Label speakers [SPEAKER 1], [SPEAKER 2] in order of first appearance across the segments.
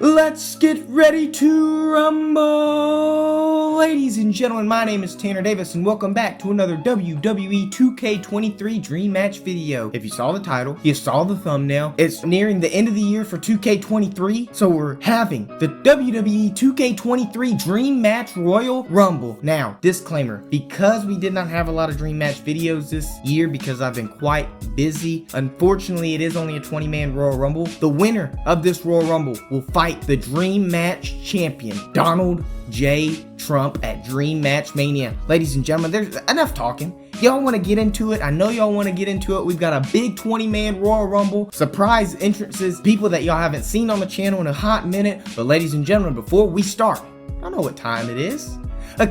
[SPEAKER 1] Let's get ready to rumble! Ladies and gentlemen, my name is Tanner Davis and welcome back to another WWE2K23 Dream Match video. If you saw the title, you saw the thumbnail, it's nearing the end of the year for 2K23, so we're having the WWE2K23 Dream Match Royal Rumble. Now, disclaimer, because we did not have a lot of Dream Match videos this year because I've been quite busy, unfortunately it is only a 20-man Royal Rumble. The winner of this Royal Rumble will fight the Dream Match champion, Donald J. Trump, at Dream Match Mania. Ladies and gentlemen, there's enough talking. Y'all want to get into it? I know y'all want to get into it. We've got a big 20-man Royal Rumble, surprise entrances, people that y'all haven't seen on the channel in a hot minute. But ladies and gentlemen, before we start, I know what time it is.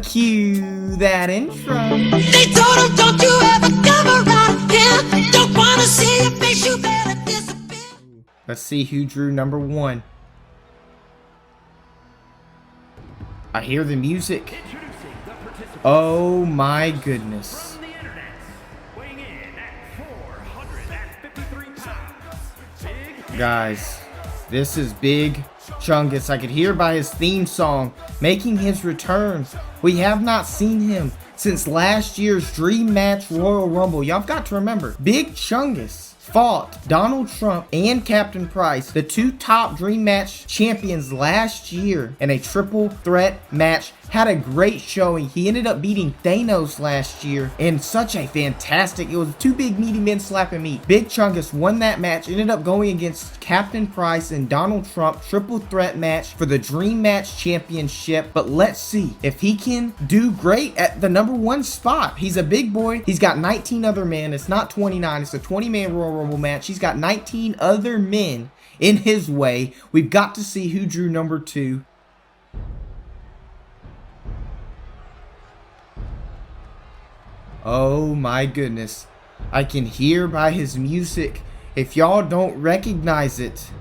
[SPEAKER 1] Cue that intro.
[SPEAKER 2] They told him, don't you ever come around here. Don't want to see your face, you better disappear.
[SPEAKER 1] Let's see who drew number one. I hear the music. Oh my goodness. Guys, this is Big Chungus. I could hear by his theme song making his return. We have not seen him since last year's Dream Match Royal Rumble. Y'all got to remember, Big Chungus fought Donald Trump and Captain Price, the two top Dream Match champions last year, in a triple threat match. Had a great showing. He ended up beating Thanos last year in such a fantastic, it was two big meaty men slapping meat. Big Chungus won that match, ended up going against Captain Price and Donald Trump, triple threat match for the Dream Match Championship. But let's see if he can do great at the number one spot. He's a big boy. He's got 19 other men. It's not 29. It's a 20-man Royal Rumble match. He's got 19 other men in his way. We've got to see who drew number two. Oh my goodness. I can hear by his music. If y'all don't recognize it,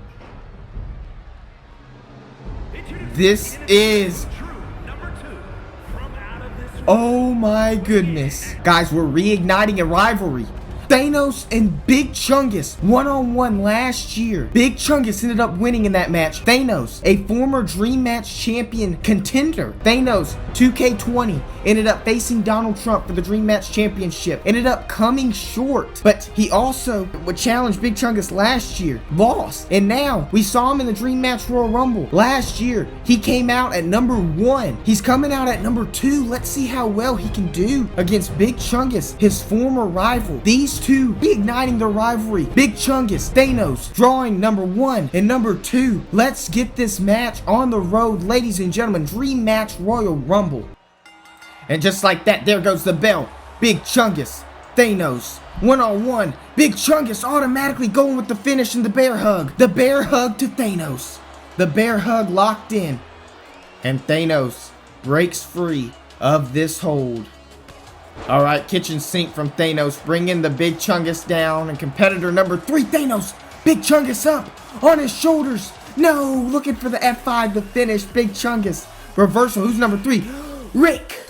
[SPEAKER 1] this is... oh my goodness. Guys, we're reigniting a rivalry. Thanos and Big Chungus one-on-one last year. Big Chungus ended up winning in that match. Thanos, a former Dream Match champion contender. Thanos, 2K20, ended up facing Donald Trump for the Dream Match Championship. Ended up coming short, but he also would challenge Big Chungus last year. Lost. And now, we saw him in the Dream Match Royal Rumble. Last year, he came out at number one. He's coming out at number two. Let's see how well he can do against Big Chungus, his former rival. These two reigniting their rivalry. Big Chungus, Thanos, drawing number one and number two. Let's get this match on the road, ladies and gentlemen. Dream Match Royal Rumble. And just like that, there goes the bell. Big Chungus, Thanos, one-on-one. Big Chungus automatically going with the finish in the bear hug. The bear hug to Thanos. The bear hug locked in. And Thanos breaks free of this hold. Alright, kitchen sink from Thanos, bringing the Big Chungus down. And competitor number three, Thanos, Big Chungus up on his shoulders. No, looking for the F5 to finish. Big Chungus. Reversal, who's number three? Rick.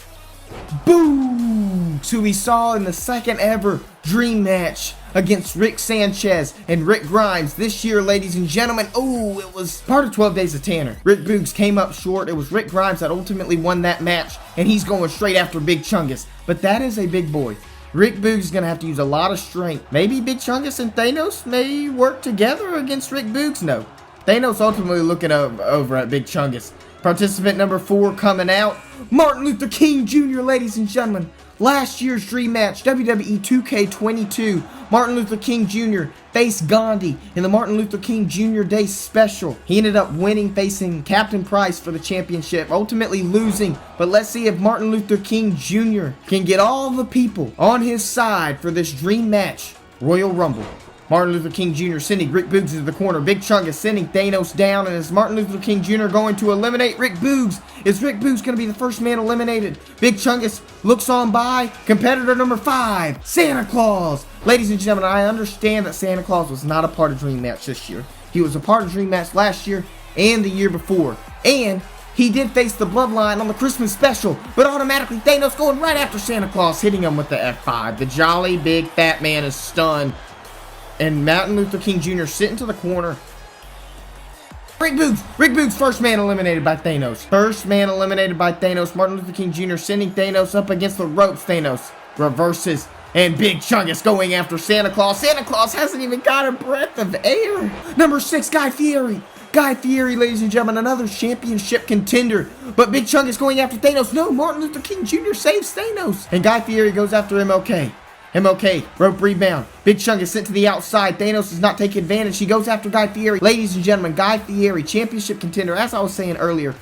[SPEAKER 1] Boom! So we saw in the second ever Dream Match against Rick Sanchez and Rick Grimes this year, ladies and gentlemen. Oh, it was part of 12 Days of Tanner. Rick Boogs came up short. It was Rick Grimes that ultimately won that match, and he's going straight after Big Chungus. But that is a big boy. Rick Boogs is going to have to use a lot of strength. Maybe Big Chungus and Thanos may work together against Rick Boogs? No. Thanos ultimately looking over at Big Chungus. Participant number four coming out, Martin Luther King Jr., ladies and gentlemen. Last year's Dream Match, WWE2K23, Martin Luther King Jr. faced Gandhi in the Martin Luther King Jr. Day Special. He ended up winning, facing Captain Price for the championship, ultimately losing. But let's see if Martin Luther King Jr. can get all the people on his side for this Dream Match Royal Rumble. Martin Luther King Jr. sending Rick Boogs into the corner. Big Chungus sending Thanos down. And is Martin Luther King Jr. going to eliminate Rick Boogs? Is Rick Boogs going to be the first man eliminated? Big Chungus looks on by. Competitor number five, Santa Claus. Ladies and gentlemen, I understand that Santa Claus was not a part of Dream Match this year. He was a part of Dream Match last year and the year before. And he did face the Bloodline on the Christmas special, but automatically Thanos going right after Santa Claus, hitting him with the F5. The jolly big fat man is stunned. And Martin Luther King Jr. sitting to the corner. Rick Boogs, first man eliminated by Thanos. First man eliminated by Thanos. Martin Luther King Jr. sending Thanos up against the ropes. Thanos reverses. And Big Chungus going after Santa Claus. Santa Claus hasn't even got a breath of air. Number 6, Guy Fieri. Guy Fieri, ladies and gentlemen, another championship contender. But Big Chungus going after Thanos. No, Martin Luther King Jr. saves Thanos. And Guy Fieri goes after MLK. MLK, rope rebound. Big Chungus sent to the outside. Thanos does not take advantage. He goes after Guy Fieri. Ladies and gentlemen, Guy Fieri, championship contender. As I was saying earlier,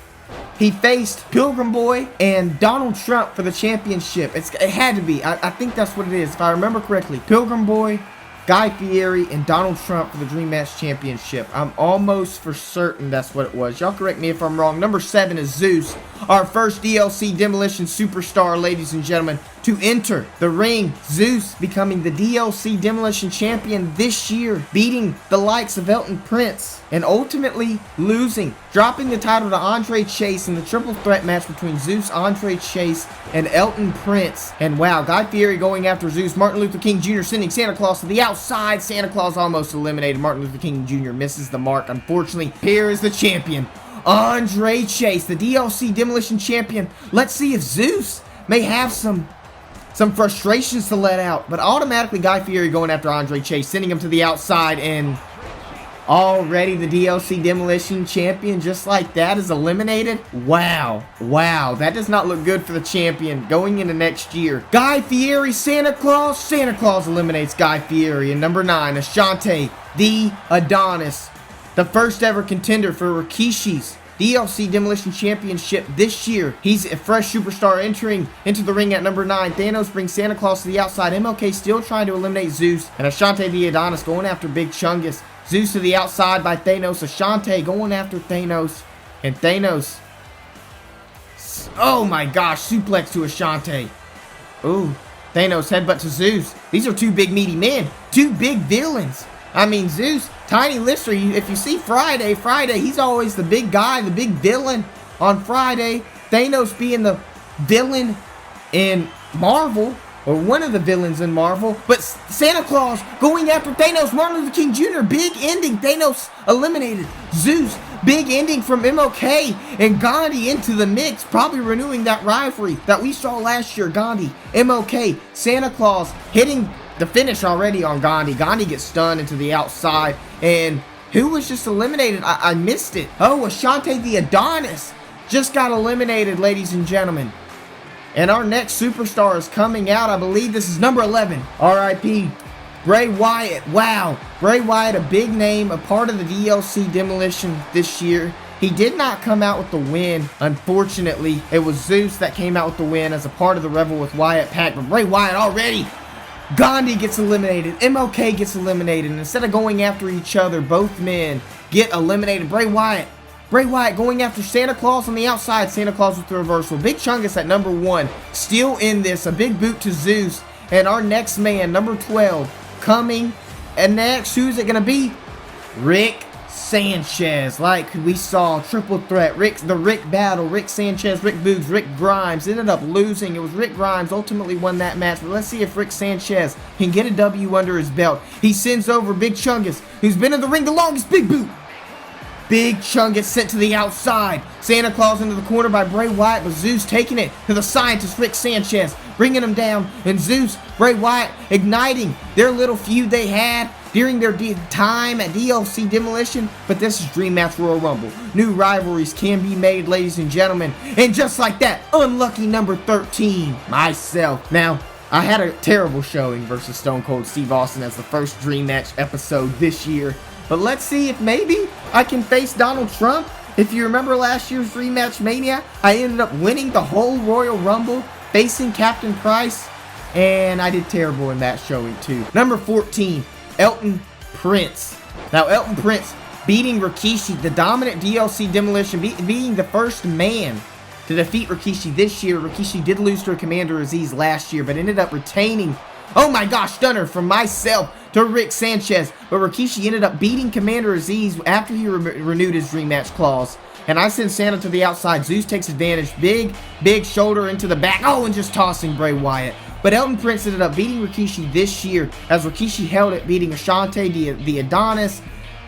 [SPEAKER 1] he faced Pilgrim Boy and Donald Trump for the championship. It had to be. I think that's what it is, if I remember correctly. Pilgrim Boy, Guy Fieri, and Donald Trump for the Dream Match Championship. I'm almost for certain that's what it was. Y'all correct me if I'm wrong. Number 7 is Zeus, our first DLC Demolition Superstar, ladies and gentlemen, to enter the ring. Zeus becoming the DLC Demolition Champion this year, beating the likes of Elton Prince, and ultimately losing, dropping the title to Andre Chase in the triple threat match between Zeus, Andre Chase, and Elton Prince. And wow, Guy Fieri going after Zeus. Martin Luther King Jr. sending Santa Claus to the outside. Santa Claus almost eliminated. Martin Luther King Jr. misses the mark, unfortunately. Here is the champion, Andre Chase, the DLC Demolition Champion. Let's see if Zeus may have some frustrations to let out. But automatically Guy Fieri going after Andre Chase, sending him to the outside, and already the DLC Demolition Champion, just like that, is eliminated. Wow, that does not look good for the champion going into next year. Guy Fieri, Santa Claus eliminates Guy Fieri. And number 9, Ashante, the Adonis, the first ever contender for Rikishi's DLC Demolition Championship this year. He's a fresh superstar entering into the ring at number 9. Thanos brings Santa Claus to the outside. MLK still trying to eliminate Zeus. And Ashante the Adonis going after Big Chungus. Zeus to the outside by Thanos. Ashante going after Thanos. And Thanos, oh my gosh, suplex to Ashante. Ooh, Thanos headbutt to Zeus. These are two big meaty men. Two big villains. I mean, Zeus, Tiny Lister, if you see Friday, he's always the big guy, the big villain on Friday. Thanos being the villain in Marvel, or one of the villains in Marvel. But Santa Claus going after Thanos. Martin Luther King Jr., big ending. Thanos eliminated. Zeus, big ending from MLK and Gandhi into the mix, probably renewing that rivalry that we saw last year. Gandhi, MLK, Santa Claus hitting the finish already on Gandhi. Gandhi gets stunned into the outside. And who was just eliminated? I missed it. Oh, Ashante the Adonis just got eliminated, ladies and gentlemen. And our next superstar is coming out. I believe this is number 11. R.I.P. Bray Wyatt. Wow. Bray Wyatt, a big name, a part of the DLC Demolition this year. He did not come out with the win, unfortunately. It was Zeus that came out with the win as a part of the Rebel with Wyatt pack. But Bray Wyatt already, Gandhi gets eliminated. MLK gets eliminated. And instead of going after each other, both men get eliminated. Bray Wyatt going after Santa Claus on the outside. Santa Claus with the reversal. Big Chungus at number 1. Still in this. A big boot to Zeus. And our next man, number 12, coming. And next, who's it going to be? Rick Sanchez. Like we saw, triple threat. The Rick battle. Rick Sanchez, Rick Boogs, Rick Grimes. Ended up losing. It was Rick Grimes ultimately won that match. But let's see if Rick Sanchez can get a W under his belt. He sends over Big Chungus, who's been in the ring the longest. Big boot. Big Chungus sent to the outside. Santa Claus into the corner by Bray Wyatt, but Zeus taking it to the scientist Rick Sanchez, bringing him down. And Zeus, Bray Wyatt igniting their little feud they had during their time at DLC Demolition. But this is Dream Match Royal Rumble. New rivalries can be made, ladies and gentlemen. And just like that, unlucky number 13, myself. Now, I had a terrible showing versus Stone Cold Steve Austin as the first Dream Match episode this year. But let's see if maybe I can face Donald Trump. If you remember last year's Dream Match Mania, I ended up winning the whole Royal Rumble facing Captain Price. And I did terrible in that showing too. Number 14, Elton Prince. Now Elton Prince beating Rikishi, the dominant DLC Demolition, being the first man to defeat Rikishi this year. Rikishi did lose to Commander Aziz last year, but ended up retaining, oh my gosh, stunner from myself to Rick Sanchez. But Rikishi ended up beating Commander Aziz after he renewed his Dream Match clause. And I send Santa to the outside. Zeus takes advantage. Big shoulder into the back. Oh, and just tossing Bray Wyatt. But Elton Prince ended up beating Rikishi this year as Rikishi held it, beating Ashante the Adonis.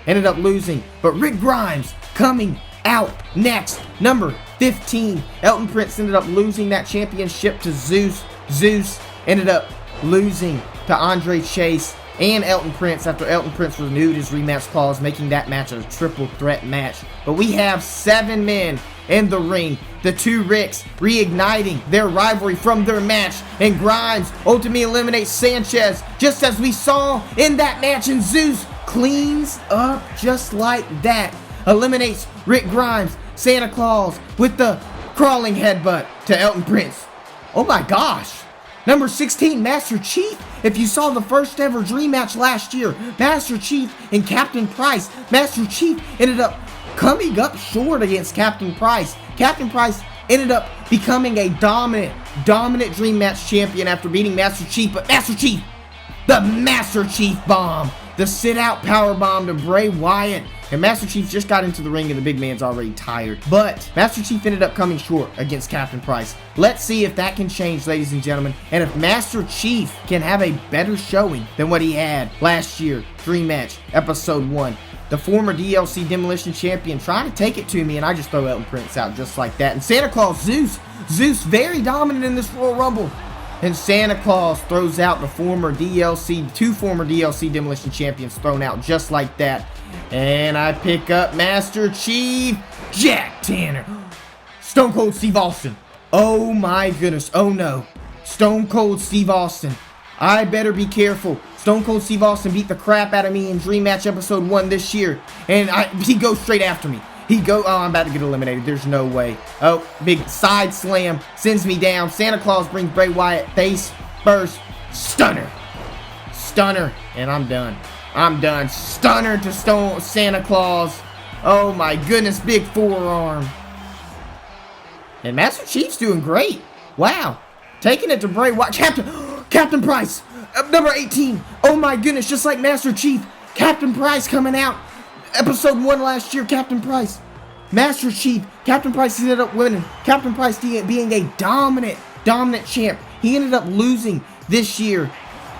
[SPEAKER 1] Ended up losing. But Rick Grimes coming out next. Number 15, Elton Prince ended up losing that championship to Zeus. Zeus ended up losing to Andre Chase and Elton Prince after Elton Prince renewed his rematch clause, making that match a triple threat match. But we have 7 men in the ring. The two Ricks reigniting their rivalry from their match, and Grimes ultimately eliminates Sanchez, just as we saw in that match, and Zeus cleans up just like that. Eliminates Rick Grimes, Santa Claus, with the crawling headbutt to Elton Prince. Oh my gosh. Number 16, Master Chief. If you saw the first ever Dream match last year, Master Chief and Captain Price, Master Chief ended up coming up short against Captain Price. Captain Price ended up becoming a dominant Dream match champion after beating Master Chief, but Master Chief, the Master Chief bomb, the sit-out power bomb to Bray Wyatt. And Master Chief just got into the ring and the big man's already tired. But Master Chief ended up coming short against Captain Price. Let's see if that can change, ladies and gentlemen. And if Master Chief can have a better showing than what he had last year, Dream Match, Episode 1. The former DLC Demolition Champion trying to take it to me, and I just throw Elton Prince out just like that. And Santa Claus, Zeus very dominant in this Royal Rumble. And Santa Claus throws out the two former DLC Demolition Champions thrown out just like that. And I pick up Master Chief, Jack Tanner, Stone Cold Steve Austin. Oh my goodness, oh no. Stone Cold Steve Austin. I better be careful. Stone Cold Steve Austin beat the crap out of me in Dream Match Episode 1 this year. And he goes straight after me. Oh, I'm about to get eliminated. There's no way. Oh, big side slam. Sends me down. Santa Claus brings Bray Wyatt face first. Stunner. And I'm done. Stunner to Santa Claus. Oh my goodness, big forearm. And Master Chief's doing great. Wow. Taking it to Bray Wyatt. Captain Price. Number 18. Oh my goodness, just like Master Chief. Captain Price coming out. Episode 1 last year, Captain Price. Master Chief. Captain Price ended up winning. Captain Price being a dominant champ. He ended up losing this year.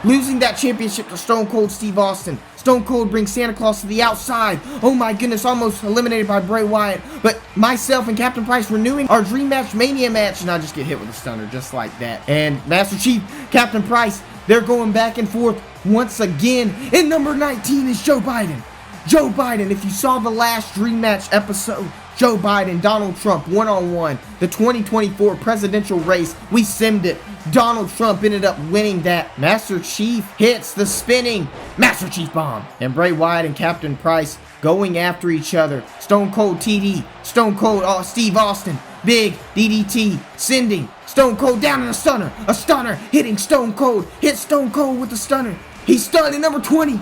[SPEAKER 1] Losing that championship to Stone Cold Steve Austin. Stone Cold brings Santa Claus to the outside. Oh my goodness, almost eliminated by Bray Wyatt. But myself and Captain Price renewing our Dream Match Mania match, and I just get hit with a stunner just like that. And Master Chief, Captain Price, they're going back and forth once again. And number 19 is Joe Biden. Joe Biden, if you saw the last Dream Match episode, Joe Biden, Donald Trump, one-on-one, the 2024 presidential race, we simmed it. Donald Trump ended up winning that. Master Chief hits the spinning Master Chief bomb. And Bray Wyatt and Captain Price going after each other. Stone Cold TD, Stone Cold Steve Austin, big DDT, sending Stone Cold down in a stunner. A stunner hitting Stone Cold. Hit Stone Cold with the stunner. He's stunned in number 20.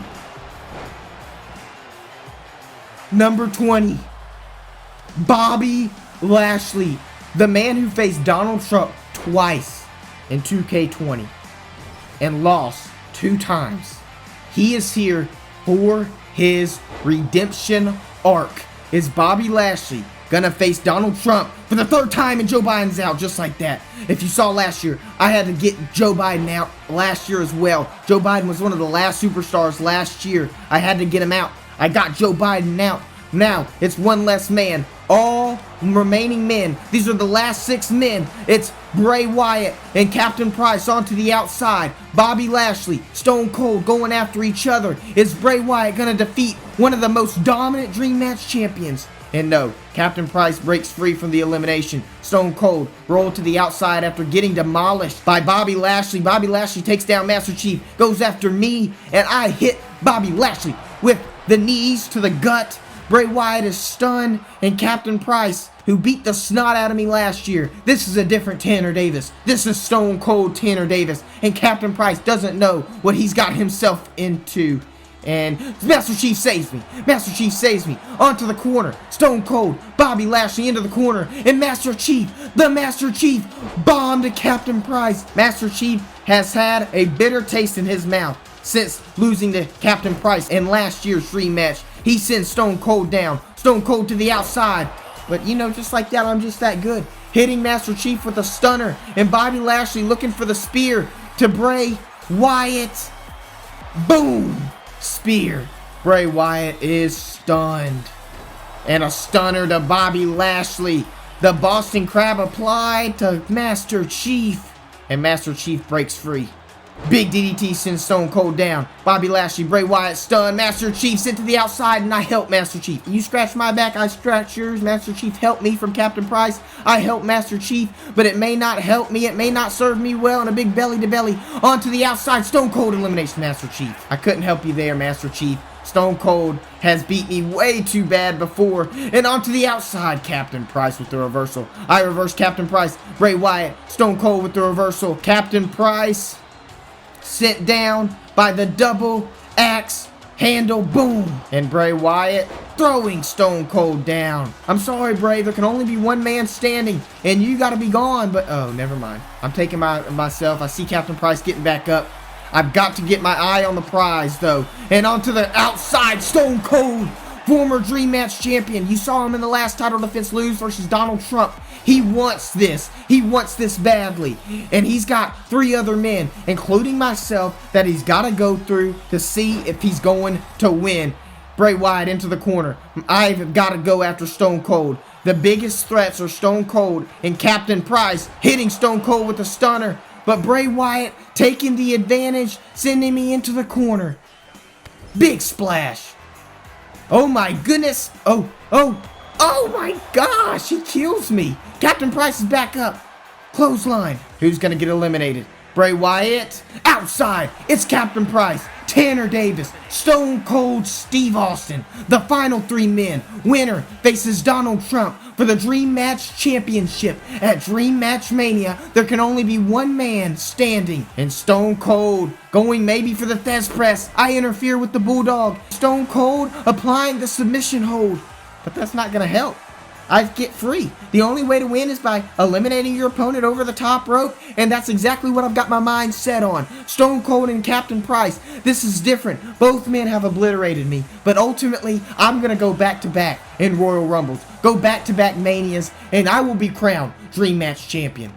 [SPEAKER 1] Number 20. Bobby Lashley, the man who faced Donald Trump twice in 2K20 and lost 2 times. He is here for his redemption arc. Is Bobby Lashley gonna face Donald Trump for the 3rd time, and Joe Biden's out just like that? If you saw last year, I had to get Joe Biden out last year as well. Joe Biden was one of the last superstars last year. I had to get him out. I got Joe Biden out. Now, it's one less man. All remaining men. These are the last 6 men. It's Bray Wyatt and Captain Price onto the outside. Bobby Lashley, Stone Cold going after each other. Is Bray Wyatt going to defeat one of the most dominant Dream Match champions? And no, Captain Price breaks free from the elimination. Stone Cold rolled to the outside after getting demolished by Bobby Lashley. Bobby Lashley takes down Master Chief, goes after me, and I hit Bobby Lashley with the knees to the gut. Bray Wyatt is stunned, and Captain Price, who beat the snot out of me last year, this is a different Tanner Davis. This is Stone Cold Tanner Davis, and Captain Price doesn't know what he's got himself into. And Master Chief saves me. Master Chief saves me. Onto the corner. Stone Cold, Bobby Lashley into the corner, and Master Chief, the Master Chief, bomb to Captain Price. Master Chief has had a bitter taste in his mouth since losing to Captain Price in last year's Dream Match. He sends Stone Cold down. Stone Cold to the outside. But, you know, just like that, I'm just that good. Hitting Master Chief with a stunner. And Bobby Lashley looking for the spear to Bray Wyatt. Boom! Spear. Bray Wyatt is stunned. And a stunner to Bobby Lashley. The Boston Crab applied to Master Chief. And Master Chief breaks free. Big DDT sends Stone Cold down. Bobby Lashley, Bray Wyatt stunned. Master Chief sent to the outside, and I help Master Chief. You scratch my back, I scratch yours. Master Chief helped me from Captain Price. I help Master Chief, but it may not help me. It may not serve me well. And a big belly to belly onto the outside. Stone Cold eliminates Master Chief. I couldn't help you there, Master Chief. Stone Cold has beat me way too bad before. And onto the outside, Captain Price with the reversal. I reverse Captain Price. Bray Wyatt, Stone Cold with the reversal. Captain Price sent down by the double axe handle, boom. And Bray Wyatt throwing Stone Cold down. I'm sorry, Bray, there can only be one man standing, and you gotta be gone, but oh, never mind. I'm taking myself. I see Captain Price getting back up. I've got to get my eye on the prize, though. And onto the outside, Stone Cold, former Dream Match champion. You saw him in the last title defense lose versus Donald Trump. He wants this. He wants this badly. And he's got 3 other men, including myself, that he's got to go through to see if he's going to win. Bray Wyatt into the corner. I've got to go after Stone Cold. The biggest threats are Stone Cold and Captain Price hitting Stone Cold with a stunner. But Bray Wyatt taking the advantage, sending me into the corner. Big splash. Oh my goodness. Oh my gosh, he kills me. Captain Price is back up. Clothesline. Who's going to get eliminated? Bray Wyatt. Outside. It's Captain Price. Tanner Davis. Stone Cold Steve Austin. The final 3 men. Winner faces Donald Trump for the Dream Match Championship. At Dream Match Mania, there can only be one man standing. And Stone Cold going maybe for the Thez Press. I interfere with the Bulldog. Stone Cold applying the submission hold. But that's not going to help. I get free. The only way to win is by eliminating your opponent over the top rope, and that's exactly what I've got my mind set on. Stone Cold and Captain Price. This is different. Both men have obliterated me, but ultimately, I'm going to go back-to-back in Royal Rumbles. Go back-to-back Manias, and I will be crowned Dream Match Champion.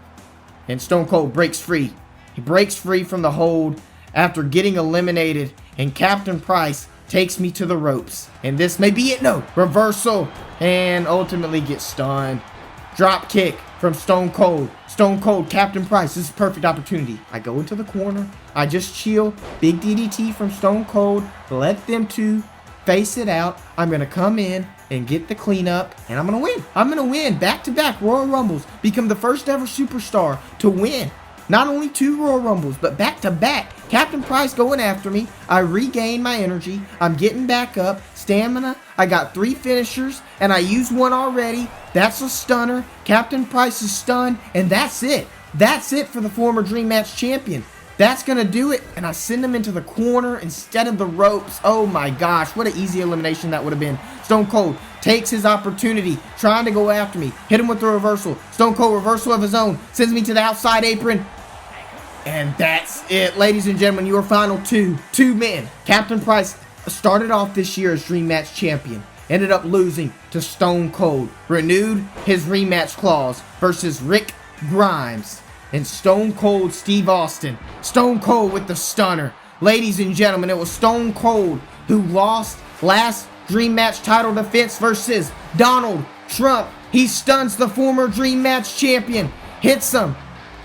[SPEAKER 1] And Stone Cold breaks free. He breaks free from the hold after getting eliminated, and Captain Price takes me to the ropes. And this may be it. No. Reversal. And ultimately gets stunned. Drop kick from Stone Cold. Stone Cold, Captain Price. This is a perfect opportunity. I go into the corner. I just chill. Big DDT from Stone Cold. Let them two face it out. I'm going to come in and get the cleanup. And I'm going to win. I'm going to win back-to-back Royal Rumbles. Become the first ever superstar to win. Not only 2 Royal Rumbles, but back-to-back. Captain Price going after me. I regain my energy. I'm getting back up. Stamina. I got 3 finishers, and I used one already. That's a stunner. Captain Price is stunned, and that's it. That's it for the former Dream Match champion. That's going to do it, and I send him into the corner instead of the ropes. Oh my gosh, what an easy elimination that would have been. Stone Cold takes his opportunity, trying to go after me. Hit him with the reversal. Stone Cold reversal of his own. Sends me to the outside apron. And that's it, ladies and gentlemen, your final 2 men. Captain Price started off this year as Dream Match champion. Ended up losing to Stone Cold. Renewed his rematch clause versus Rick Grimes. And Stone Cold Steve Austin. Stone Cold with the stunner. Ladies and gentlemen, it was Stone Cold who lost last Dream Match title defense versus Donald Trump. He stuns the former Dream Match champion. Hits him.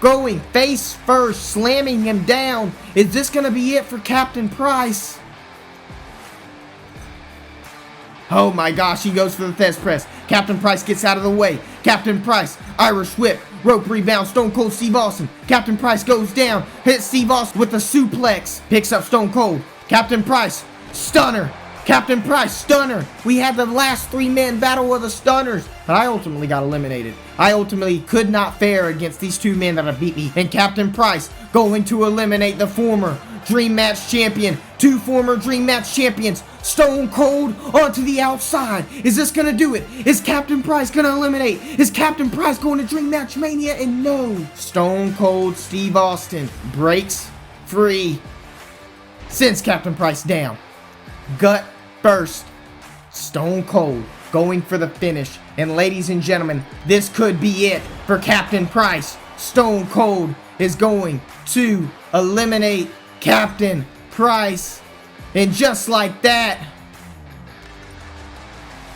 [SPEAKER 1] Going face first, slamming him down. Is this going to be it for Captain Price? Oh my gosh, he goes for the Thez Press. Captain Price gets out of the way. Captain Price, Irish Whip, rope rebound, Stone Cold Steve Austin. Captain Price goes down, hits Steve Austin with a suplex. Picks up Stone Cold. Captain Price, stunner. Captain Price, stunner. We had the last 3-man battle of the stunners, but I ultimately got eliminated. I ultimately could not fare against these 2 men that have beat me. And Captain Price going to eliminate the former Dream Match champion. 2 former Dream Match champions. Stone Cold onto the outside. Is this going to do it? Is Captain Price going to eliminate? Is Captain Price going to Dream Match Mania? And no. Stone Cold Steve Austin breaks free. Sends Captain Price down. Gut first. Stone Cold going for the finish. And ladies and gentlemen, this could be it for Captain Price. Stone Cold is going to eliminate Captain Price. And just like that,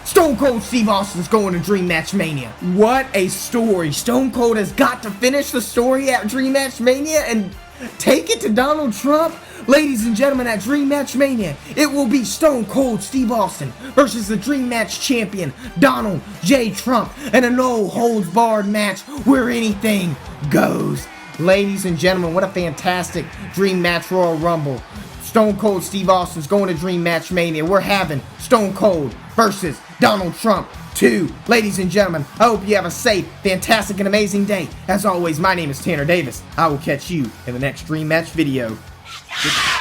[SPEAKER 1] Stone Cold Steve Austin's going to Dream Match Mania. What a story. Stone Cold has got to finish the story at Dream Match Mania and take it to Donald Trump. Ladies and gentlemen, at Dream Match Mania, it will be Stone Cold Steve Austin versus the Dream Match champion, Donald J. Trump, in a no-holds-barred match where anything goes. Ladies and gentlemen, what a fantastic Dream Match Royal Rumble. Stone Cold Steve Austin's going to Dream Match Mania. We're having Stone Cold versus Donald Trump 2. Ladies and gentlemen, I hope you have a safe, fantastic, and amazing day. As always, my name is Tanner Davis. I will catch you in the next Dream Match video. Goodbye.